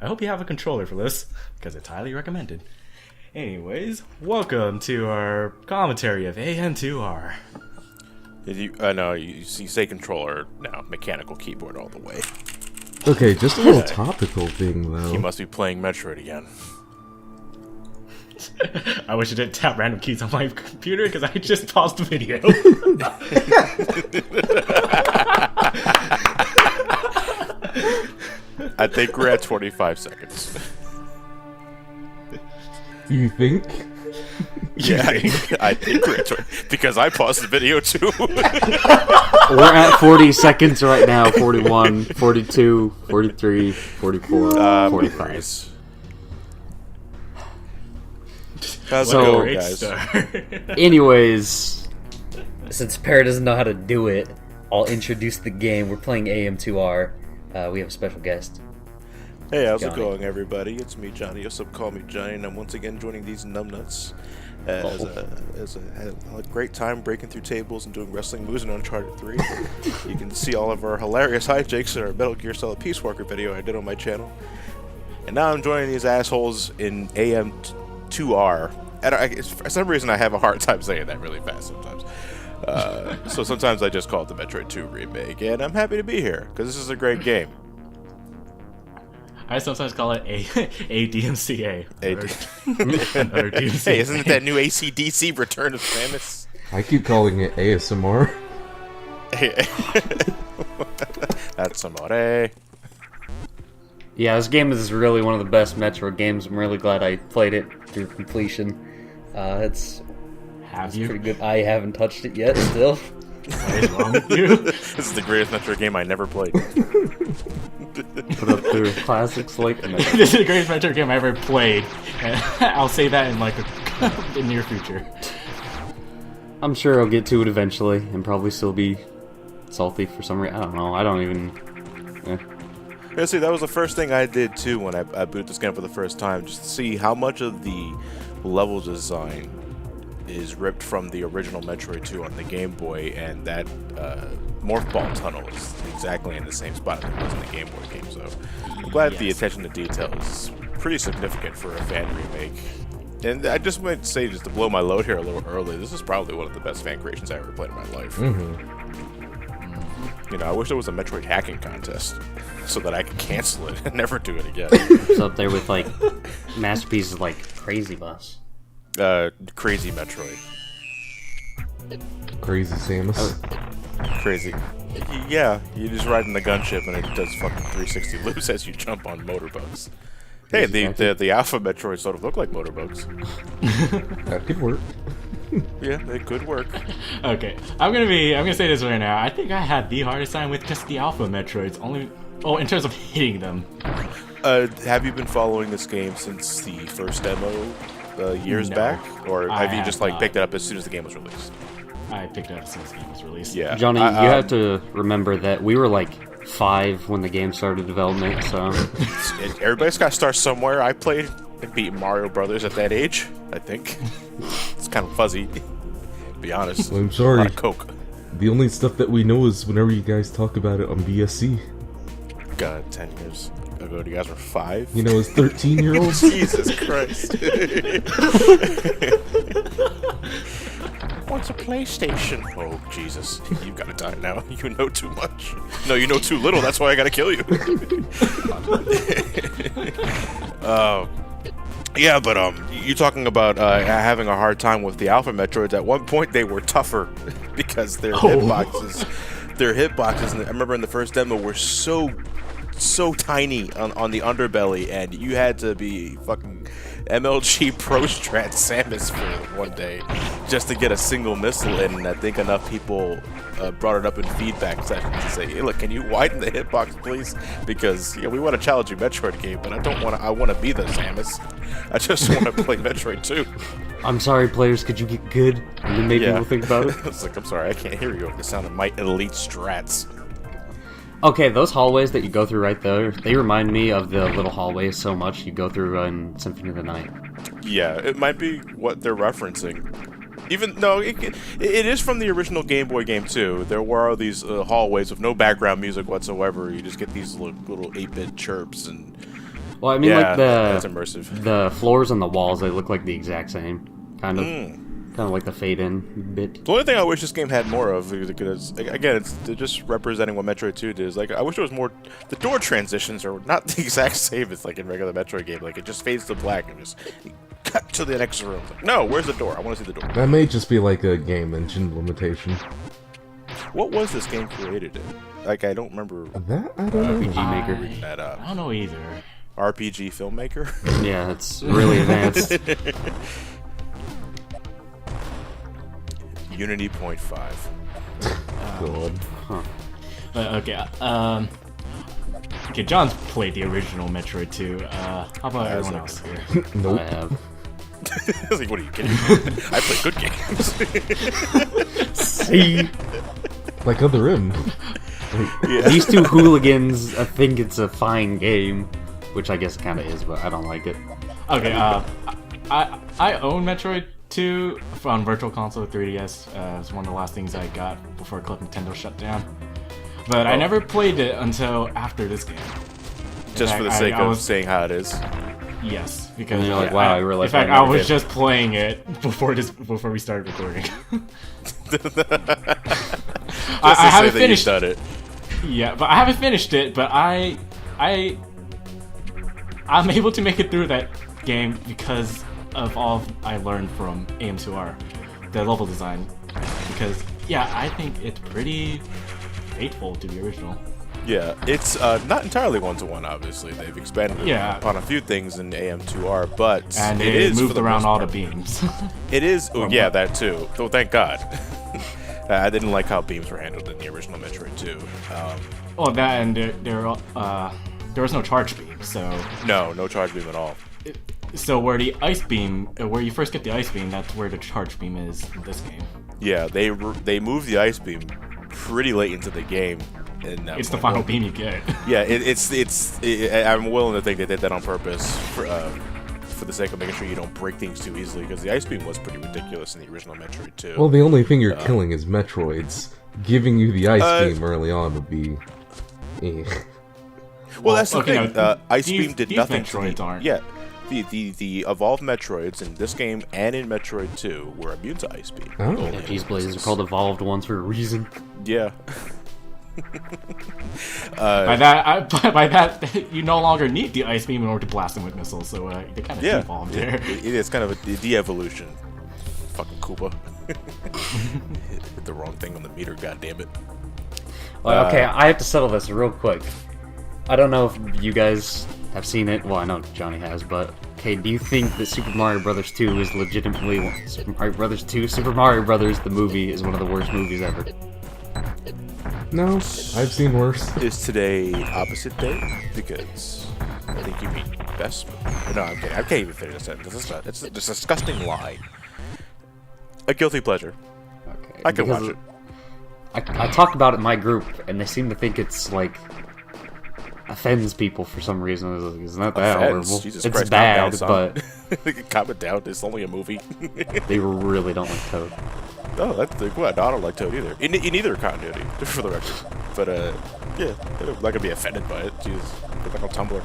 I hope you have a controller for this, because it's highly recommended. Anyways, welcome to our commentary of AM2R. No, you say controller, no, mechanical keyboard all the way. Okay, just a little topical thing, though. He must be playing Metroid again. I wish I didn't tap random keys on my computer, because I just paused the video. I think we're at 25 seconds. You think? Yeah, I think we're at 20, because I paused the video too. We're at 40 seconds right now. 41, 42, 43, 44, 45. How's So- it going, Great guys? start. Anyways, since Pear doesn't know how to do it, I'll introduce the game. We're playing AM2R. We have a special guest. Hey, how's it Johnny. going, everybody? It's me, Johnny. Or some call me Johnny, and I'm once again joining these numbnuts as a great time breaking through tables and doing wrestling moves in Uncharted 3. You can see all of our hilarious hijinks in our Metal Gear Solid Peace Walker video I did on my channel. And now I'm joining these assholes in AM2R. And for some reason, I have a hard time saying that really fast sometimes. So sometimes I just call it the Metroid 2 Remake, and I'm happy to be here, because this is a great game. I sometimes call it a DMCA. Another DMCA. Hey, isn't it that new AC/DC Return of Samus? I keep calling it ASMR. That's amore. Yeah, this game is really one of the best Metroid games. I'm really glad I played it through completion. It's Have you? pretty good. I haven't touched it yet, still. What is wrong with you? This is the greatest Metroid game I never played. Put up through classics like This is the greatest Metroid game I ever played. And I'll say that in like the near future. I'm sure I'll get to it eventually and probably still be salty for some reason. I don't know. I don't even... Yeah, see, that was the first thing I did too when I booted this game for the first time, just to see how much of the level design is ripped from the original Metroid 2 on the Game Boy, and that Morph Ball tunnel is exactly in the same spot that it was in the Game Boy game, so I'm glad the attention to detail is pretty significant for a fan remake. And I just might say, just to blow my load here a little early, this is probably one of the best fan creations I ever played in my life. You know, I wish there was a Metroid hacking contest so that I could cancel it and never do it again. It's up there with, like, masterpieces like Crazy Bus. Crazy Metroid. Crazy Samus. Crazy. Yeah, you just ride in the gunship and it does fucking 360 loops as you jump on motorboats. Hey, the Alpha Metroid sort of look like motorboats. That could work. Yeah, they could work. Okay, I'm gonna say this right now. I think I had the hardest time with just the Alpha Metroids. In terms of hitting them. Have you been following this game since the first demo years No, back, or I have you just have like picked it up as soon as the game was released? I picked it up as soon as the game was released. Yeah, Johnny, you have to remember that we were like 5 when the game started development, so... Everybody's got to start somewhere. I played and beat Mario Brothers at that age, I think. It's kind of fuzzy, to be honest. Well, I'm A sorry. lot of coke. The only stuff that we know is whenever you guys talk about it on BSC. God, 10 years ago, you guys were 5? You know, as 13-year-olds. Jesus Christ. What's a PlayStation? Oh, Jesus. You gotta die now. You know too much. No, you know too little. That's why I gotta kill you. Yeah, but you're talking about having a hard time with the Alpha Metroids. At one point, they were tougher because their hitboxes, and I remember in the first demo, were so tiny on the underbelly, and you had to be fucking MLG Pro Strat Samus for one day just to get a single missile in. And I think enough people brought it up in feedback sessions to say, hey, look, can you widen the hitbox, please? Because we want to challenge you Metroid game, but I want to be the Samus. I just want to play Metroid 2. I'm sorry, players, could you get good? And then maybe we'll think about it. It's like, I'm sorry, I can't hear you over the sound of my elite strats. Okay, those hallways that you go through right there, they remind me of the little hallways so much you go through in Symphony of the Night. Yeah, it might be what they're referencing. Even no, it is from the original Game Boy game too. There were these hallways with no background music whatsoever. You just get these little 8-bit chirps, and Well, I mean, Yeah, like that's immersive. the floors and the walls, they look like the exact same, kind of like the fade in bit. The only thing I wish this game had more of, because again, they're just representing what Metroid 2 did. Like, I wish there was more. The door transitions are not the exact same as like in regular Metroid game. Like, it just fades to black and just cut to the next room. Like, no, where's the door? I want to see the door. That may just be like a game engine limitation. What was this game created in? Like, I don't remember. That I don't know. RPG Maker. That I don't know either. RPG filmmaker. Yeah, it's really advanced. Unity 0.5. God. Okay. Okay, John's played the original Metroid 2. How about everyone else here? Nope. I have. I was like, what are you kidding me? I play good games. See? Like Other M. Yeah. These two hooligans, I think it's a fine game, which I guess it kind of is, but I don't like it. Okay, I own Metroid 2 on Virtual Console 3DS. It was one of the last things I got before Club Nintendo shut down. But I never played it until after this game. Just for the sake of saying how it is. Yes, because And you're like, wow, I really in like fact, that I never was did. just playing it before we started recording. I haven't finished Done it. Yeah, but I haven't finished it. But I'm able to make it through that game because of all I learned from AM2R, the level design. Because yeah, I think it's pretty faithful to the original. Yeah, it's not entirely one-to-one, obviously. They've expanded upon a few things in AM2R, but And it they is moved for the around most all the part. beams. It is, oh yeah, that too. Oh, thank God. I didn't like how beams were handled in the original Metroid 2. Well, that and there was no charge beam, so No charge beam at all. so where the ice beam, where you first get the ice beam, that's where the charge beam is in this game. Yeah, they moved the ice beam pretty late into the game. And It's the final beam you get. Yeah, I'm willing to think they did that on purpose for the sake of making sure you don't break things too easily, because the ice beam was pretty ridiculous in the original Metroid 2. Well, the only thing you're killing is Metroids. Giving you the ice beam early on would be. Well, that's the okay, thing. no, Ice these- beam did these nothing Metroids to aren't. Yeah, the evolved Metroids in this game and in Metroid 2 were immune to ice beam. Oh. Yeah, these blazes are called evolved ones for a reason. Yeah. By that, you no longer need the ice beam in order to blast them with missiles. So they kind of Yeah, evolved there. it's kind of a de-evolution. Fucking Koopa. Hit the wrong thing on the meter, goddammit. Well, okay, I have to settle this real quick. I don't know if you guys have seen it. Well, I know Johnny has, but okay, do you think that Super Mario Brothers 2 is legitimately Super Mario Brothers 2? Super Mario Brothers the movie is one of the worst movies ever. No, I've seen worse. Is today opposite day? Because I think you mean best. No, I'm kidding. I can't even finish this sentence. It's a disgusting lie. A guilty pleasure. Okay, I can because watch it. I talk about it in my group, and they seem to think it's like offends people for some reason. It's not that Offense? horrible. Jesus It's Christ, bad, calm down, but son. Calm it down. It's only a movie. they really don't like Toad. No, that's the good. I don't like Toad either. In either continuity, for the record. But yeah, I'm not gonna be offended by it. Jeez, put that on Tumblr.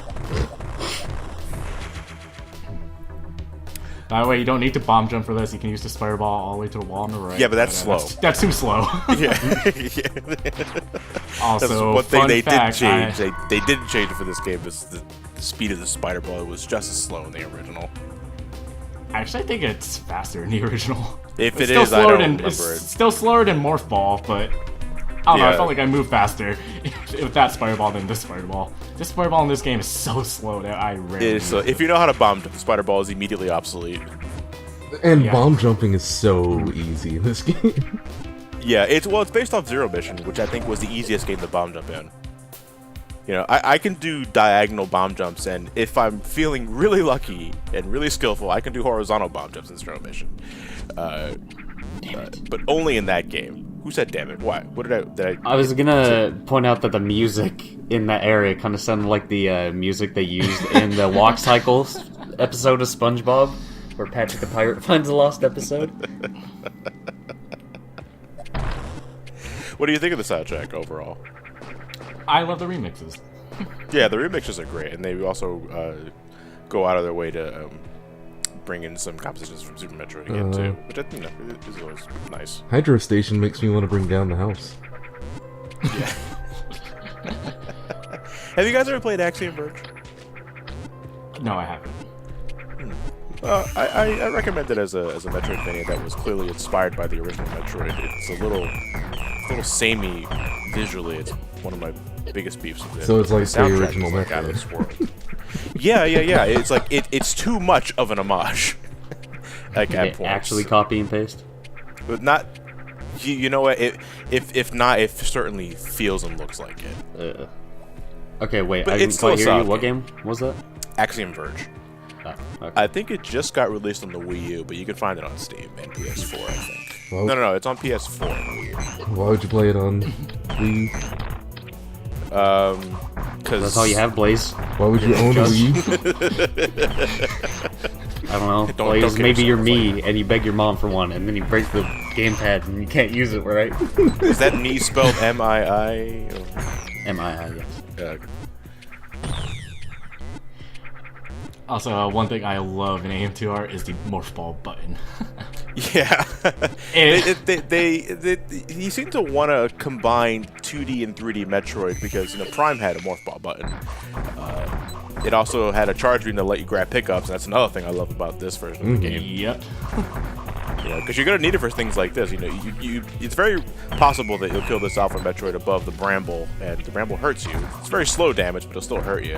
By the way, you don't need to bomb jump for this. You can use the spider ball all the way to the wall on the right. Yeah, but that's slow. That's too slow. Yeah. Also, That's one thing fun they fact, did change. They didn't change it for this game. Is the speed of the spider ball was just as slow in the original. Actually, I think it's faster in the original. If It's it is, I don't remember it's it. still slower than Morph Ball, but I don't know. I Yeah. felt like I moved faster with that spider ball than this spider ball. This spider ball in this game is so slow that I rarely. It is, use if it. you know how to bomb jump, the spider ball is immediately obsolete. And Yeah. bomb jumping is so easy in this game. Yeah, it's based off Zero Mission, which I think was the easiest game to bomb jump in. You know, I can do diagonal bomb jumps, and if I'm feeling really lucky and really skillful, I can do horizontal bomb jumps in Zero Mission. But only in that game. Who said damn it? Why? What did I I was gonna point out that the music in that area kind of sounded like the music they used in the Walk Cycles episode of SpongeBob, where Patrick the Pirate finds a lost episode. What do you think of the soundtrack overall? I love the remixes. Yeah, the remixes are great, and they also go out of their way to bring in some compositions from Super Metroid again too, which I think is always nice. Hydro Station makes me want to bring down the house. Yeah. Have you guys ever played Axiom Verge? No, I haven't. I recommend it as a Metroidvania that was clearly inspired by the original Metroid. It's a little samey visually. It's one of my biggest beefs with it. So it's like the soundtrack original is, like, out of Metroid. this world. Yeah. It's like it's too much of an homage. Like at points. Actually copy and paste? But not. You know what? If not, it certainly feels and looks like it. Okay, wait. But I it's didn't quite still a hear you. solid What game. game was that? Axiom Verge. Oh, okay. I think it just got released on the Wii U, but you can find it on Steam and PS4, I think. Well, No, it's on PS4 and Wii U. Why would you play it on Wii? Because That's all you have, Blaze. Why would you own a Just- Wii? I don't know. Don't Blaze, kid maybe you're yourself, me and you beg your mom for one, and then you break the gamepad and you can't use it, right? Is that me spelled M-I-I? M-I-I, yes. Also, one thing I love in AM2R is the morph ball button. Yeah. It- He seemed to want to combine 2D and 3D Metroid because, Prime had a morph ball button. It also had a charge beam to let you grab pickups, and that's another thing I love about this version of the game. Yep. Because you're gonna need it for things like this. It's very possible that you'll kill this Alpha Metroid above the Bramble, and the Bramble hurts you. It's very slow damage, but it'll still hurt you.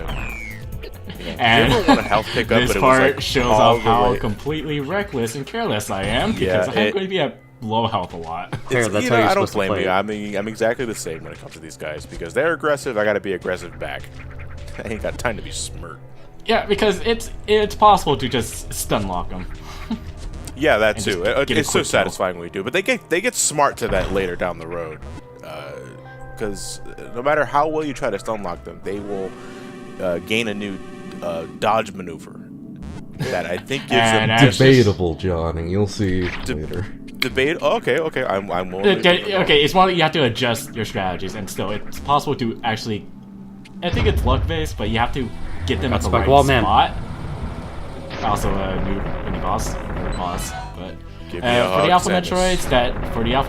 And you ever want a health pickup, this but it was part like shows all off the how way- completely reckless and careless I am, because Yeah, I'm going to be at low health a lot. Fair, that's how I you're don't supposed to blame play you. it. I mean, I'm exactly the same when it comes to these guys because they're aggressive. I gotta be aggressive back. I ain't got time to be smirk. Yeah, because it's possible to just stun lock them. Yeah, that And too. just get a It's so quick kill. satisfying when we do, but they get smart to that later down the road. Because no matter how well you try to stun lock them, they will gain a new dodge maneuver that I think gives them And that's Debatable, Johnny. You'll see later. debate. Oh, okay. I'm willing. Okay, it's one that you have to adjust your strategies, and still, it's possible to actually. I think it's luck based, but you have to get them at the Spike right wall, man. spot. Also, a new mini boss, but Give me a for hug, the Alpha Samus.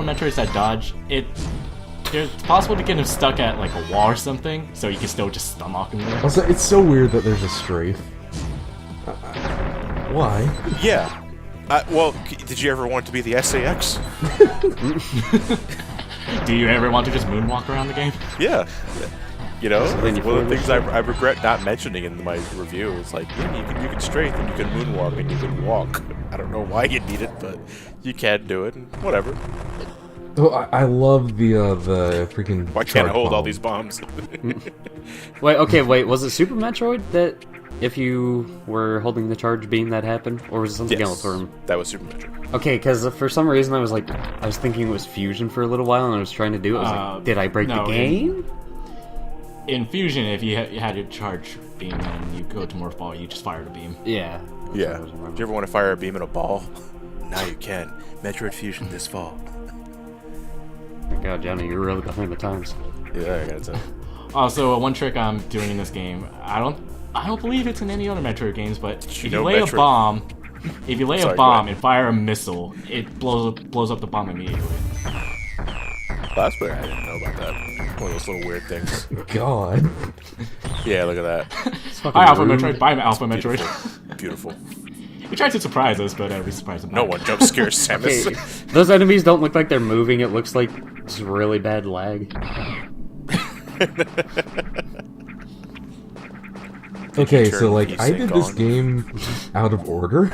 Metroids that dodge, it's possible to get them stuck at like a wall or something, so you can still just stun lock them there. Also, it's so weird that there's a strafe. Why? Yeah. Well, did you ever want to be the SAX? Do you ever want to just moonwalk around the game? Yeah. then you One of the feel things I regret not mentioning in my review is like, yeah, you can strafe and you can moonwalk and you can walk. I don't know why you need it, but you can do it. And whatever. Oh, I love the freaking. Why can't I charge hold all bomb. these bombs? Wait, was it Super Metroid that if you were holding the charge beam that happened? Or was it something else? Or... That was Super Metroid. Okay, because for some reason I was thinking it was Fusion for a little while and I was trying to do it. I was like, did I break no, the game? In Fusion, if you had your charge beam and you go to morph ball, you just fire the beam. Yeah. Yeah. Do you ever want to fire a beam in a ball? Now you can. Metroid Fusion this fall. God, Johnny, you're really behind the times. Yeah, I gotta say. Also, one trick I'm doing in this game, I don't believe it's in any other Metroid games, but if you lay a Metroid- bomb, if you lay Sorry, a go bomb ahead. and fire a missile, it blows up the bomb immediately. That's weird. I didn't know about that. One of those little weird things. God. Yeah, look at that. It's fucking Hi, Alpha rude. Metroid. Bye, Alpha Metroid. Beautiful. He tried to surprise us, but we surprised him. No back. one jump scares Samus. Okay, those enemies don't look like they're moving. It looks like just really bad lag. Okay, turn so like the I did this on? game out of order.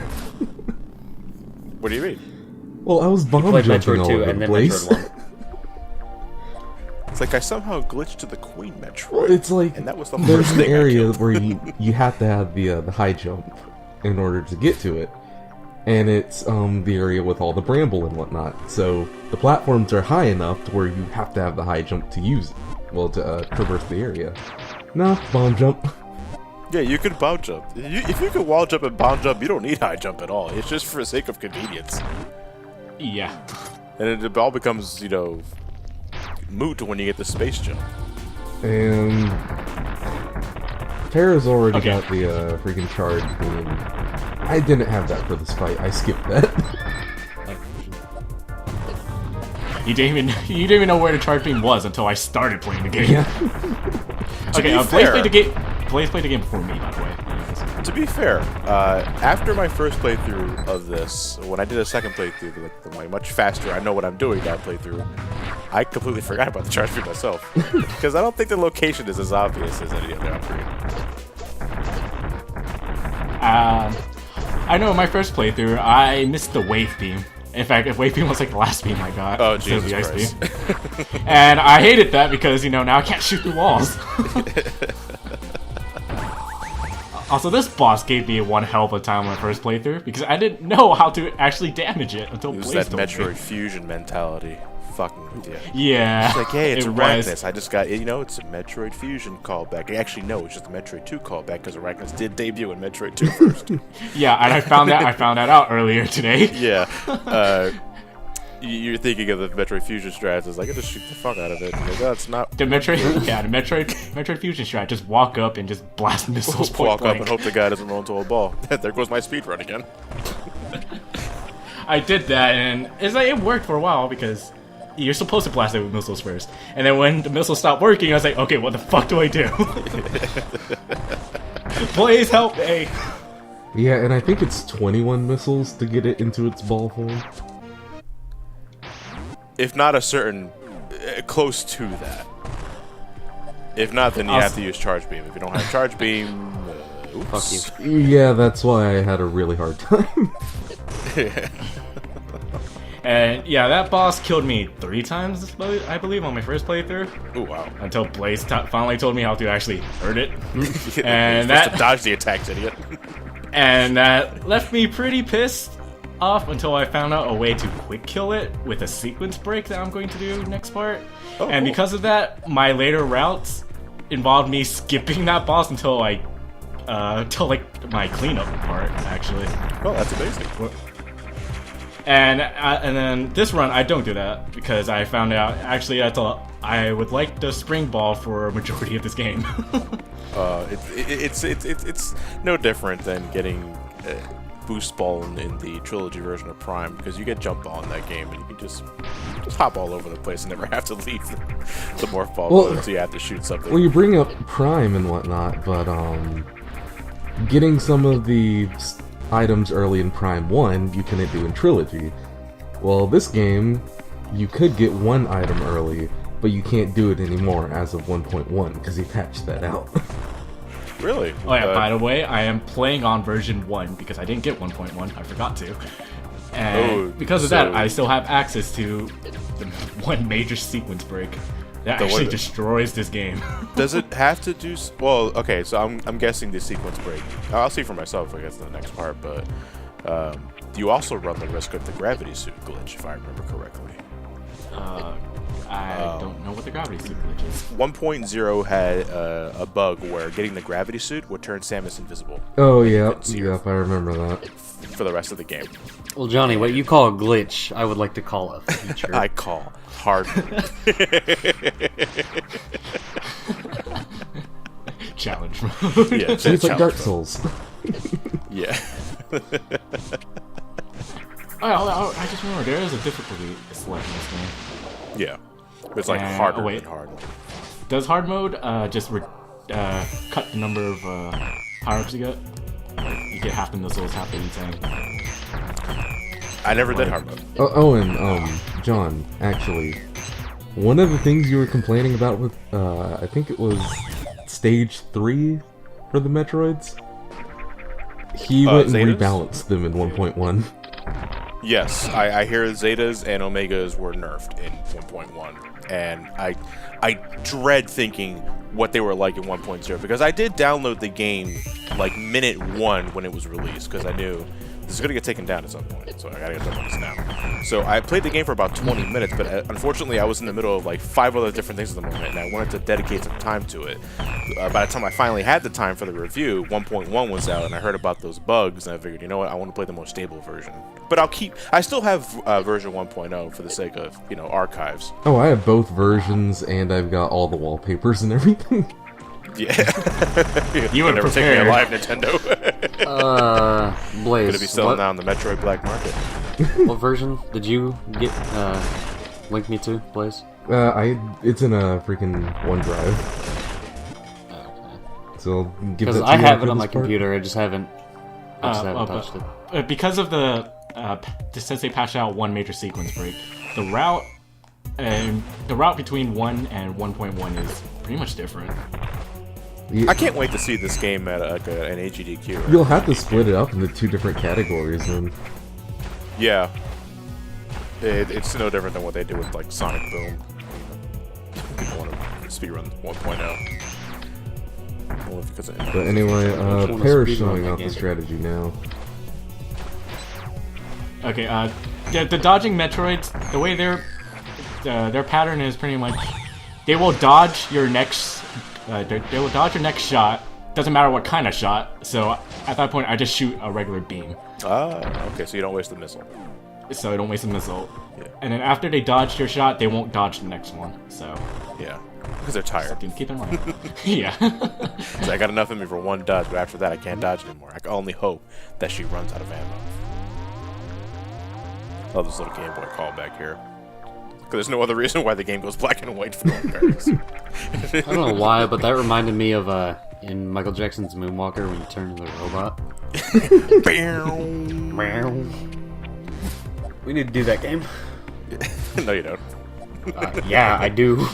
What do you mean? Well, I was bomb Played jumping Metroid all 2 over and the then place. Metroid 1. It's like I somehow glitched to the Queen Metroid. It's like and that was the there's first an thing I area killed. where you have to have the high jump in order to get to it, and it's the area with all the bramble and whatnot. So the platforms are high enough to where you have to have the high jump to use, to traverse the area. Nah, bomb jump. Yeah, you could bound jump. If you could wall jump and bound jump, you don't need high jump at all. It's just for the sake of convenience. Yeah. And it all becomes, moot when you get the space jump. And Farrah's already Okay. got the freaking charge beam. I didn't have that for this fight. I skipped that. You didn't even know where the charge beam was until I started playing the game. Yeah. Okay, be Blaze fair- played the game. Blaze played the game before me, by the way. Anyways. To be fair, after my first playthrough of this, when I did a second playthrough, like my much faster, I know what I'm doing that playthrough, I completely forgot about the charge beam myself. Because I don't think the location is as obvious as any other upgrade. I know in my first playthrough, I missed the wave beam. In fact, the wave beam was like the last beam I got. Oh, instead of Jesus the ice Christ. beam. And I hated that because, now I can't shoot through walls. Also, this boss gave me one hell of a time on my first playthrough because I didn't know how to actually damage it until It was Blaze that told Metroid me. fusion mentality. Fucking with you. Yeah. It's like, hey, it's it Arachnus. was. I just got, it's a Metroid Fusion callback. Actually, no, it's just a Metroid 2 callback because Arachnus did debut in Metroid 2 first. Yeah, and I found that out earlier today. Yeah. You're thinking of the Metroid Fusion strats as like, I just shoot the fuck out of it. Like, oh, it's not. The Metroid Fusion strat, just walk up and just blast missiles point Walk up blank. and hope the guy doesn't roll into a ball. There goes my speed run again. I did that, and it's like, it worked for a while because you're supposed to blast it with missiles first. And then when the missiles stopped working, I was like, okay, what the fuck do I do? Please help me. Yeah, and I think it's 21 missiles to get it into its ball form. If not a certain, close to that. If not, then you have to use Charge Beam. If you don't have Charge Beam, oops. Fuck you. Yeah, that's why I had a really hard time. And yeah, that boss killed me 3 times, I believe, on my first playthrough. Oh, wow. Until Blaze finally told me how to actually hurt it. You're And supposed to dodge the attacks, idiot. And that left me pretty pissed off until I found out a way to quick kill it with a sequence break that I'm going to do next part. Oh, and cool. because of that, my later routes involved me skipping that boss until my cleanup part, actually. Oh, that's amazing. And then this run, I don't do that because I found out actually I would like the spring ball for a majority of this game. It's no different than getting boost ball in the trilogy version of Prime because you get jump ball in that game and you can just hop all over the place and never have to leave the morph ball Well, until you have to shoot something. Well, you bring up Prime and whatnot, but getting some of the items early in Prime 1 you couldn't do in Trilogy. Well, this game, you could get one item early, but you can't do it anymore as of 1.1 because he patched that out. Really? Oh yeah, by the way, I am playing on version 1 because I didn't get 1.1, I forgot to. And because of that, I still have access to the one major sequence break that actually destroys this game. Does it have to do? Well, okay, so I'm guessing the sequence break. I'll see for myself, I guess, in the next part. But you also run the risk of the gravity suit glitch, if I remember correctly. I don't know what the gravity suit glitch is. 1.0 had a bug where getting the gravity suit would turn Samus invisible Oh, yeah, see her. yep, I remember that. for the rest of the game. Well, Johnny, what you call a glitch, I would like to call a feature. I call hard. Challenge. Yeah, So it's like challenge Dark mode. Souls. Yeah. I just remember there is a difficulty select in this game. Yeah. But it's like And- harder oh, wait. than hard. Does hard mode just cut the number of power-ups you get? You get half the missiles, half the E-tank. I never did hard mode. Oh, and John, actually, one of the things you were complaining about with, I think it was Stage 3 for the Metroids, he went and Zetas? rebalanced them in 1.1. Yes, I hear Zetas and Omegas were nerfed in 1.1, and I dread thinking what they were like in 1.0 because I did download the game like minute 1 when it was released because I knew this is gonna get taken down at some point, so I gotta get done with this now. So I played the game for about 20 minutes, but unfortunately I was in the middle of like 5 other different things at the moment, and I wanted to dedicate some time to it. By the time I finally had the time for the review, 1.1 was out, and I heard about those bugs, and I figured, you know what, I want to play the more stable version. But I still have version 1.0 for the sake of, archives. Oh, I have both versions, and I've got all the wallpapers and everything. Yeah. You were never take me prepared. alive, Nintendo. Blaze. Gonna be selling that on the Metroid black market. What version did you get? Link me to, Blaze. It's in a freaking OneDrive. So I'll give Because that to I you have after it on this my part. computer. I just haven't. Touched it. Because of the since they patched out one major sequence break, the route between 1 and 1.1 is pretty much different. Yeah, I can't wait to see this game at an AGDQ. you'll have to split it up into 2 different categories then. Yeah. It's no different than what they did with like Sonic Boom. People want to speedrun 1.0. Well, because of But anyway, wanna Pear's speedrun showing that off the game. strategy now. Okay, the dodging Metroids, the way their pattern is pretty much they will dodge your next they will dodge your next shot. Doesn't matter what kind of shot. So at that point, I just shoot a regular beam, okay, so you don't waste the missile. so I don't waste a missile. Yeah. And then after they dodge your shot, they won't dodge the next one. So Yeah. Because they're tired. something to keep in mind. Yeah. So I got enough in me for one dodge, but after that I can't dodge anymore. I can only hope that she runs out of ammo. Oh, this little Game Boy callback here. Because there's no other reason why the game goes black and white for long periods. I don't know why, but that reminded me of in Michael Jackson's Moonwalker when you turn into a robot. We need to do that game. No, you don't. Yeah, I do.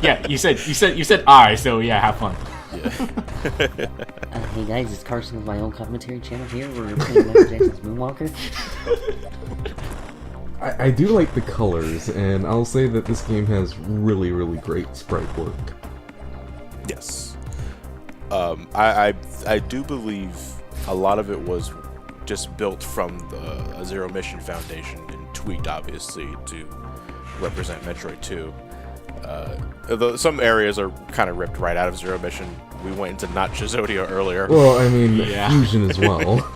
Yeah, you said I, so yeah, have fun. Hey guys, it's Carson with my own commentary channel here. We're playing Michael Jackson's Moonwalker. I do like the colors, and I'll say that this game has really, really great sprite work. Yes. I do believe a lot of it was just built from the Zero Mission Foundation and tweaked, obviously, to represent Metroid 2. Although some areas are kind of ripped right out of Zero Mission. We went into Not Chizodia earlier. Well, I mean, Yeah. Fusion as well.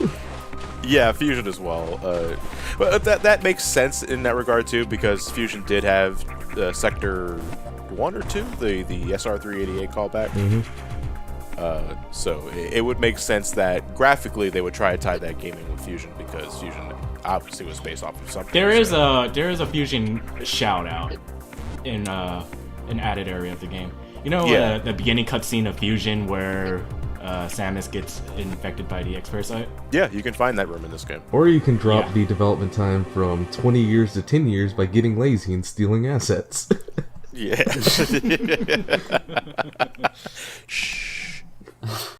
Yeah, Fusion as well. But that makes sense in that regard too, because Fusion did have Sector 1 or 2, the SR388 callback. So it would make sense that graphically they would try to tie that game in with Fusion, because Fusion obviously was based off of something. There is a Fusion shout out in an added area of the game. You know, Yeah. the beginning cutscene of Fusion where Samus gets infected by the X-Parasite? Yeah, you can find that room in this game. Or you can drop Yeah. the development time from 20 years to 10 years by getting lazy and stealing assets. Yeah. Shh.